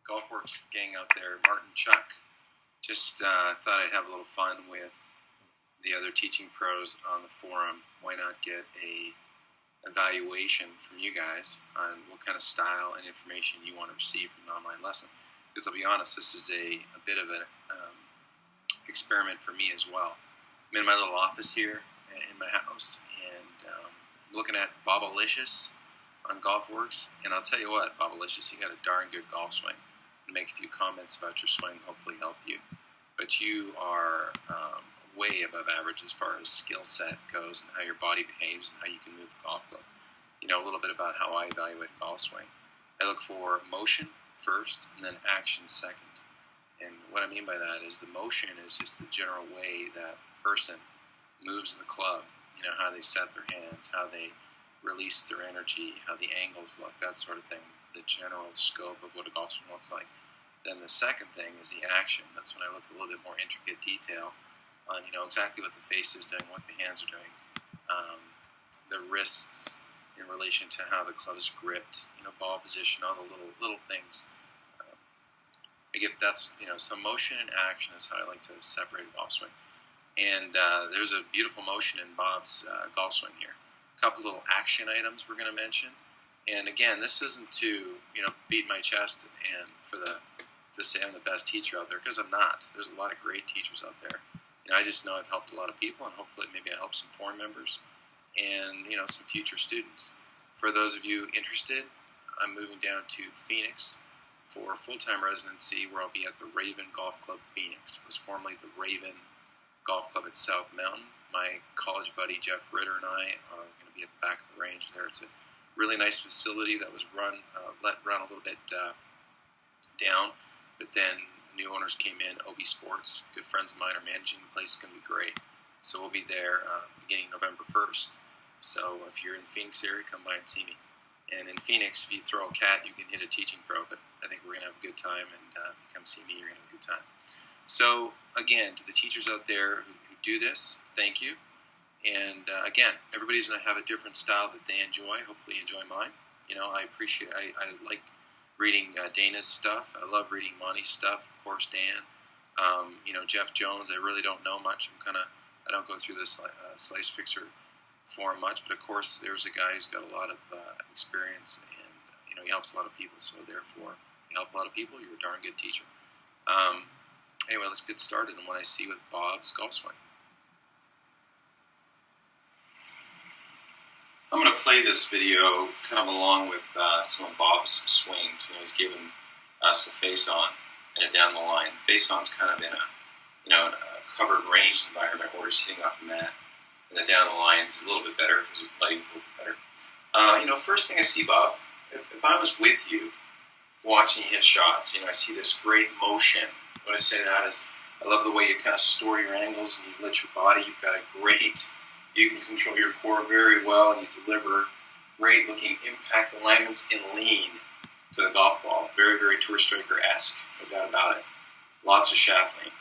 GolfWrx gang out there, Martin, Chuck. Just thought I'd have a little fun with the other teaching pros on the forum. Why not get a evaluation from you guys on what kind of style and information you want to receive from an online lesson? Because I'll be honest, this is a bit of an experiment for me as well. I'm in my little office here in my house, and looking at Bobalicious on GolfWrx, and I'll tell you what, Bobalicious, you got a darn good golf swing. And make a few comments about your swing, hopefully help you. But you are way above average as far as skill set goes and how your body behaves and how you can move the golf club. You know, a little bit about how I evaluate a golf swing. I look for motion first and then action second. And what I mean by that is the motion is just the general way that the person moves the club. You know, how they set their hands, how they release their energy, how the angles look, that sort of thing. The general scope of what a golf swing looks like. Then the second thing is the action. That's when I look at a little bit more intricate detail on, you know, exactly what the face is doing, what the hands are doing, the wrists in relation to how the club is gripped, you know, ball position, all the little things. That's, you know, some motion and action is how I like to separate a golf swing. And there's a beautiful motion in Bob's golf swing here. A couple little action items we're going to mention. And again, this isn't to, you know, beat my chest and to say I'm the best teacher out there, because I'm not. There's a lot of great teachers out there. You know, I just know I've helped a lot of people, and hopefully maybe I help some forum members and, you know, some future students. For those of you interested, I'm moving down to Phoenix for a full-time residency where I'll be at the Raven Golf Club Phoenix. It was formerly the Raven Golf Club at South Mountain. My college buddy Jeff Ritter and I are going to be at the back of the range there. It's a really nice facility that was let run a little bit down, but then new owners came in. OB Sports, good friends of mine, are managing the place. It's going to be great. So we'll be there beginning November 1st. So if you're in the Phoenix area, come by and see me. And in Phoenix, if you throw a cat, you can hit a teaching pro. But I think we're going to have a good time, and if you come see me, you're going to have a good time. So again, to the teachers out there who do this, thank you. And again, everybody's going to have a different style that they enjoy. Hopefully you enjoy mine. You know, I like reading Dana's stuff. I love reading Monty's stuff, of course, Dan. You know, Jeff Jones, I really don't know much. I don't go through this Slice Fixer forum much, but of course there's a guy who's got a lot of experience, and, you know, he helps a lot of people. So therefore, you help a lot of people, you're a darn good teacher. Anyway, let's get started on what I see with Bob's golf swing. I'm going to play this video kind of along with some of Bob's swings. You know, he's given us a face-on and a down the line. Face-on's kind of in a, you know, a covered range environment where he's hitting off a mat, and the down the line's a little bit better because the lighting's a little bit better. You know, first thing I see, Bob, if I was with you watching you hit shots, you know, I see this great motion. What I say to that is, I love the way you kind of store your angles and you let your body. You've got a great. You can control your core very well, and you deliver great-looking impact alignments and lean to the golf ball. Very, very Tour Striker-esque, no doubt about it. Lots of shaft lean.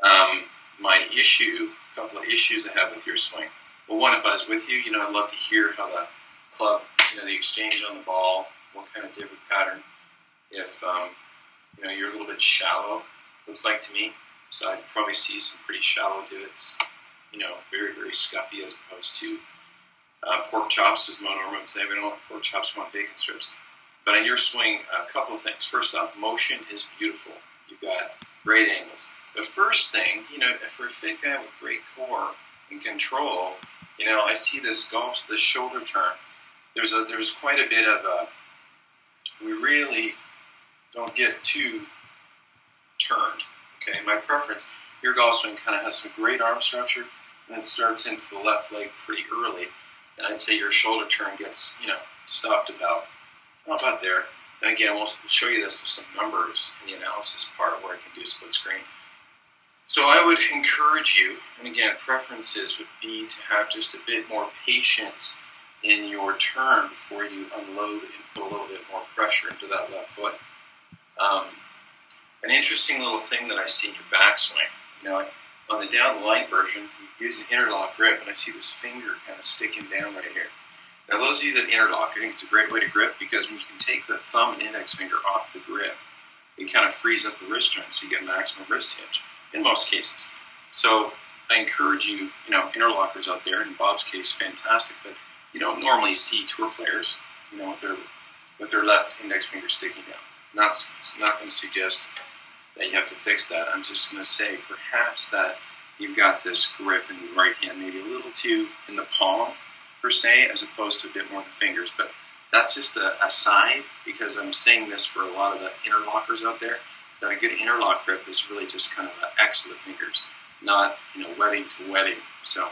A couple of issues I have with your swing. Well, one, if I was with you, you know, I'd love to hear how the club, you know, the exchange on the ball, what kind of divot pattern. If, you know, you're a little bit shallow, looks like to me, so I'd probably see some pretty shallow divots. You know, very, very scuffy as opposed to pork chops, as Norman would say. We don't want pork chops, we want bacon strips. But on your swing, a couple of things. First off, motion is beautiful. You've got great angles. The first thing, you know, if we're a fit guy with great core and control, you know, I see this shoulder turn. There's quite a bit of we really don't get too turned. Okay, my preference, your golf swing kind of has some great arm structure, and then starts into the left leg pretty early. And I'd say your shoulder turn gets, you know, stopped about there. And again, we'll show you this with some numbers in the analysis part where I can do split screen. So I would encourage you, and again, preferences would be to have just a bit more patience in your turn before you unload and put a little bit more pressure into that left foot. An interesting little thing that I see in your backswing, you know, on the down the line version, you use an interlock grip, and I see this finger kind of sticking down right here. Now, those of you that interlock, I think it's a great way to grip, because when you can take the thumb and index finger off the grip, it kind of frees up the wrist joint, so you get maximum wrist hinge in most cases. So I encourage you, interlockers out there, in Bob's case, fantastic, but you don't normally see tour players, with their left index finger sticking down. It's not going to suggest that you have to fix that. I'm just going to say perhaps that you've got this grip in the right hand, maybe a little too in the palm, per se, as opposed to a bit more in the fingers. But that's just a side, because I'm saying this for a lot of the interlockers out there, that a good interlock grip is really just kind of an X of the fingers, not wedding to wedding. So,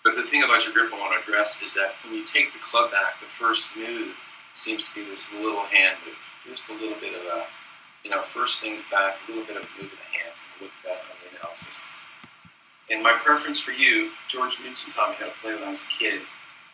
but the thing about your grip I want to address is that when you take the club back, the first move seems to be this little hand move, just a little bit of a, first things back, a little bit of a move of the hands, and look at that on the analysis. And my preference for you, George Knudsen taught me how to play when I was a kid,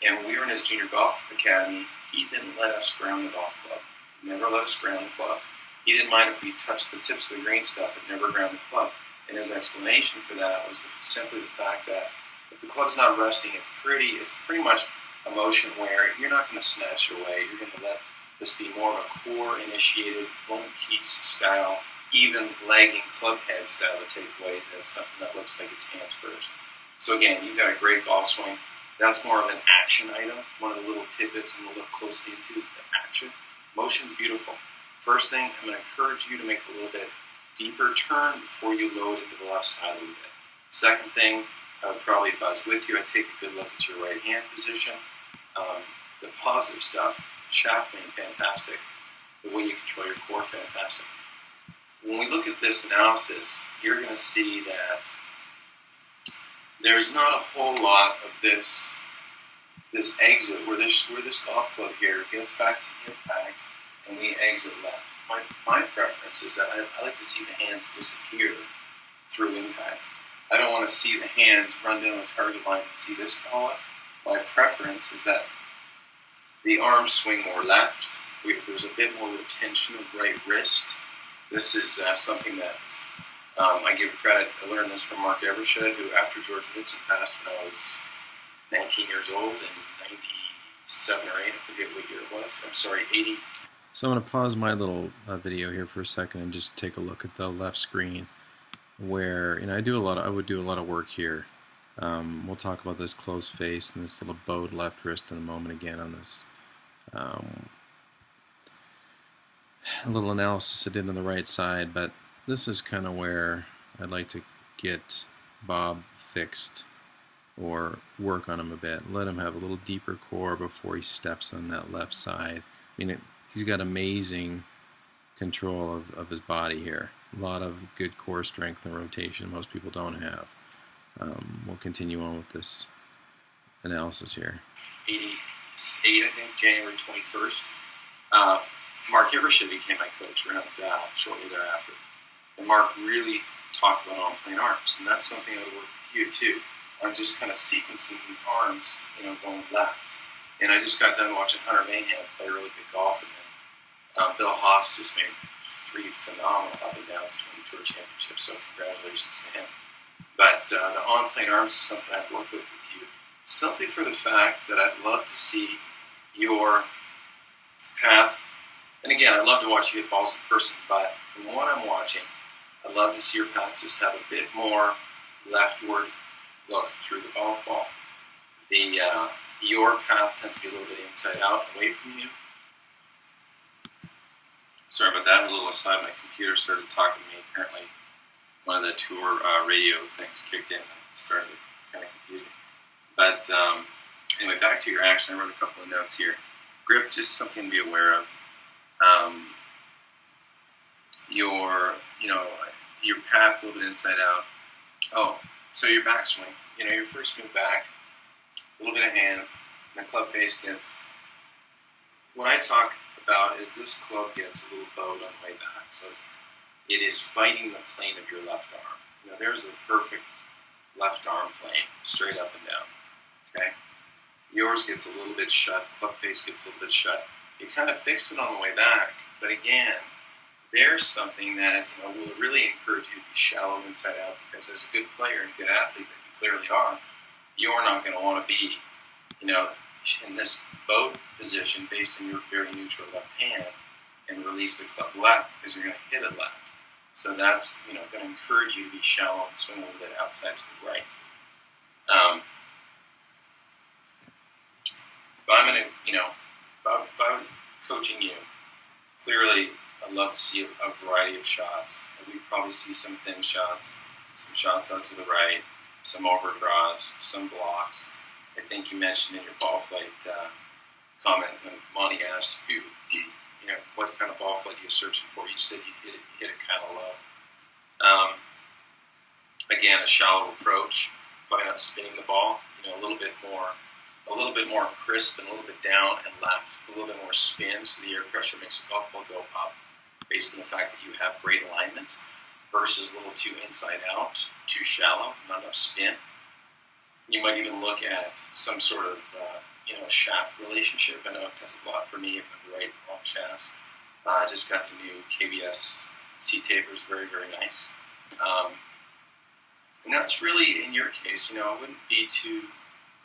and when we were in his junior golf academy, he didn't let us ground the golf club. He never let us ground the club. He didn't mind if we touched the tips of the green stuff, but never ground the club. And his explanation for that was simply the fact that if the club's not resting, it's pretty much a motion where you're not going to snatch it away. You're going to let this be more of a core-initiated, one-piece style, even lagging club head style to take away that's something that looks like it's hands first. So again, you've got a great golf swing. That's more of an action item. One of the little tidbits I'm going to look closely into is the action. Motion's beautiful. First thing, I'm going to encourage you to make a little bit deeper turn before you load into the left side a little bit. Second thing, I would probably, if I was with you, I'd take a good look at your right hand position. The positive stuff, shaft lean, fantastic. The way you control your core, fantastic. When we look at this analysis, you're going to see that there's not a whole lot of this exit where this golf club here gets back to impact and we exit left. My preference is that I like to see the hands disappear through impact. I don't want to see the hands run down the target line and see this go up. My preference is that the arms swing more left. There's a bit more retention of right wrist. This is something that I give credit. I learned this from Mark Evershed, who after George Knudsen passed when I was 19 years old in 97 or 8, I forget what year it was. I'm sorry, 80. So I'm going to pause my little video here for a second and just take a look at the left screen, where I would do a lot of work here. We'll talk about this closed face and this little bowed left wrist in a moment again on this. A little analysis I did on the right side, but this is kind of where I'd like to get Bob fixed or work on him a bit. Let him have a little deeper core before he steps on that left side. He's got amazing control of his body here. A lot of good core strength and rotation most people don't have. We'll continue on with this analysis here. 88, I think, January 21st. Mark Evershed became my coach around shortly thereafter. And Mark really talked about on-plane arms, and that's something I would work with you too. I'm just kind of sequencing these arms, going left. And I just got done watching Hunter Mayhem play really good golf, and then Bill Haas just made 3 phenomenal up and downs to win the Tour Championship, so congratulations to him. But the on-plane arms is something I'd work with you, simply for the fact that I'd love to see your path. And again, I'd love to watch you hit balls in person, but from what I'm watching, I'd love to see your path just have a bit more leftward look through the golf ball. Your path tends to be a little bit inside out, away from you. Sorry about that. A little aside, my computer started talking to me. Apparently, one of the tour radio things kicked in and started kind of confusing me. But anyway, back to your action. I wrote a couple of notes here. Grip, just something to be aware of. Your path a little bit inside out. Oh, so your backswing. Your first move back, a little bit of hands, and the club face gets. What I talk about is this club gets a little bowed on the way back, so it is fighting the plane of your left arm. There's a perfect left arm plane, straight up and down. Okay, yours gets a little bit shut. Club face gets a little bit shut. You kind of fix it on the way back, but again, there's something that will really encourage you to be shallow inside out, because as a good player and good athlete that you clearly are, you're not going to want to be, in this bowed position based on your very neutral left hand and release the club left because you're going to hit it left. So that's going to encourage you to be shallow and swing a little bit outside to the right. If I'm going to, if I'm coaching you, clearly I'd love to see a variety of shots. We'd probably see some thin shots, some shots out to the right, some overdraws, some blocks. I think you mentioned in your ball flight comment when Monty asked you, what kind of ball flight are you searching for? You said you hit it kind of low. Again, a shallow approach, probably not spinning the ball. A little bit more crisp and a little bit down and left, a little bit more spin, so the air pressure makes the golf ball go up, based on the fact that you have great alignments, versus a little too inside out, too shallow, not enough spin. You might even look at some sort of shaft relationship. I know it does a lot for me if I'm right long shafts. I just got some new KBS C tapers, very, very nice. And that's really, in your case, I wouldn't be too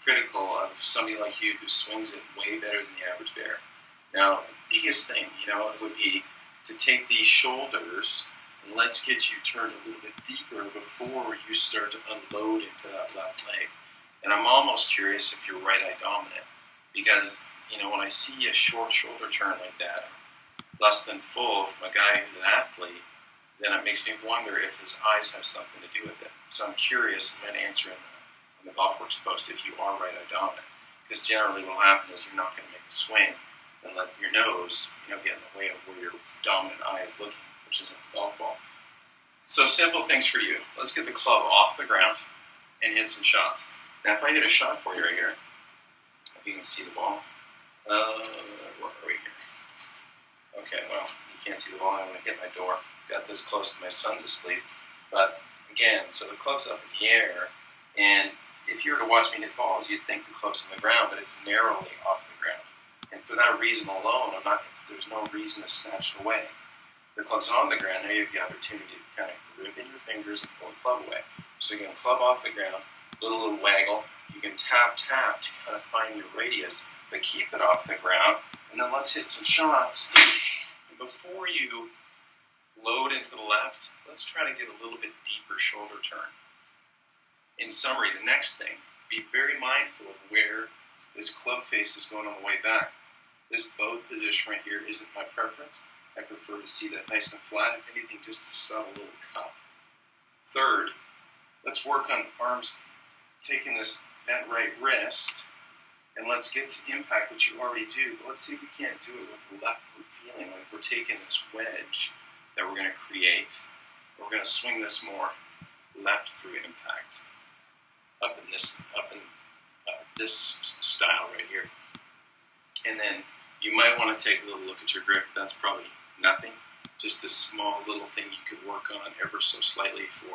critical of somebody like you who swings it way better than the average bear. Now, the biggest thing, it would be to take these shoulders and let's get you turned a little bit deeper before you start to unload into that left leg. And I'm almost curious if you're right-eye dominant, because, when I see a short shoulder turn like that, less than full from a guy who's an athlete, then it makes me wonder if his eyes have something to do with it. So I'm curious, and then answer in the GolfWrx post if you are right-eye dominant, because generally what will happen is you're not going to make a swing and let your nose, get in the way of where your dominant eye is looking, which isn't the golf ball. So simple things for you. Let's get the club off the ground and hit some shots. Now, if I hit a shot for you right here, if you can see the ball, where are we here? Okay, well, you can't see the ball. I'm going to hit my door. Got this close to my son's asleep. But again, so the club's up in the air, and if you were to watch me hit balls, you'd think the club's on the ground, but it's narrowly off the ground. And for that reason alone, there's no reason to snatch it away. The club's on the ground, now you have the opportunity to kind of grip in your fingers and pull the club away. So you can club off the ground, little waggle. You can tap to kind of find your radius, but keep it off the ground. And then let's hit some shots. Before you load into the left, let's try to get a little bit deeper shoulder turn. In summary, the next thing, be very mindful of where this club face is going on the way back. This bow position right here isn't my preference. I prefer to see that nice and flat, if anything, just a subtle little cup. Third, let's work on arms, taking this bent right wrist, and let's get to impact, which you already do, but let's see if we can't do it with the left foot feeling, like we're taking this wedge that we're going to create, we're going to swing this more left through impact, up in this style right here. And then you might want to take a little look at your grip. That's probably nothing, just a small little thing you could work on ever so slightly for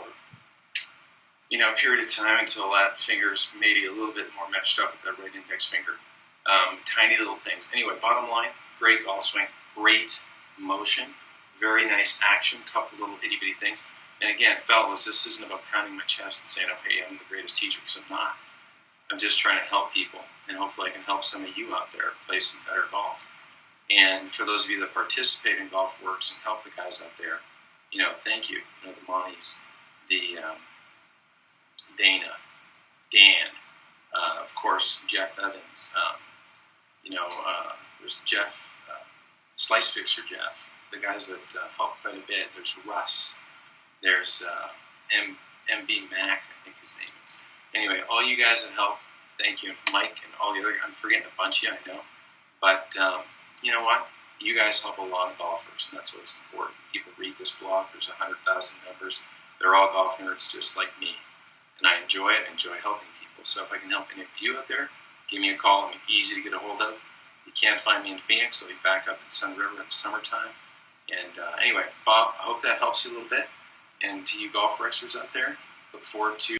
a period of time until that finger's maybe a little bit more matched up with that right index finger. Tiny little things. Anyway, bottom line, great golf swing, great motion, very nice action, couple little itty bitty things. And again, fellas, this isn't about pounding my chest and saying, oh, hey, I'm the greatest teacher, because I'm not. I'm just trying to help people, and hopefully I can help some of you out there play some better golf. And for those of you that participate in GolfWrx and help the guys out there, thank you. The Monties, the Dana, Dan, of course, Jeff Evans, there's Jeff, Slice Fixer Jeff, the guys that help quite a bit. There's Russ, there's MB Mac, I think his name is. Anyway, all you guys that help, thank you. Mike and all the other, I'm forgetting a bunch of you, I know. But you know what? You guys help a lot of golfers, and that's what's important. People read this blog. There's 100,000 members. They're all golf nerds just like me. And I enjoy it. I enjoy helping people. So if I can help any of you out there, give me a call. I'm easy to get a hold of. You can't find me in Phoenix. I'll be back up in Sun River in the summertime. And anyway, Bob, I hope that helps you a little bit. And to you GolfWrxers out there, look forward to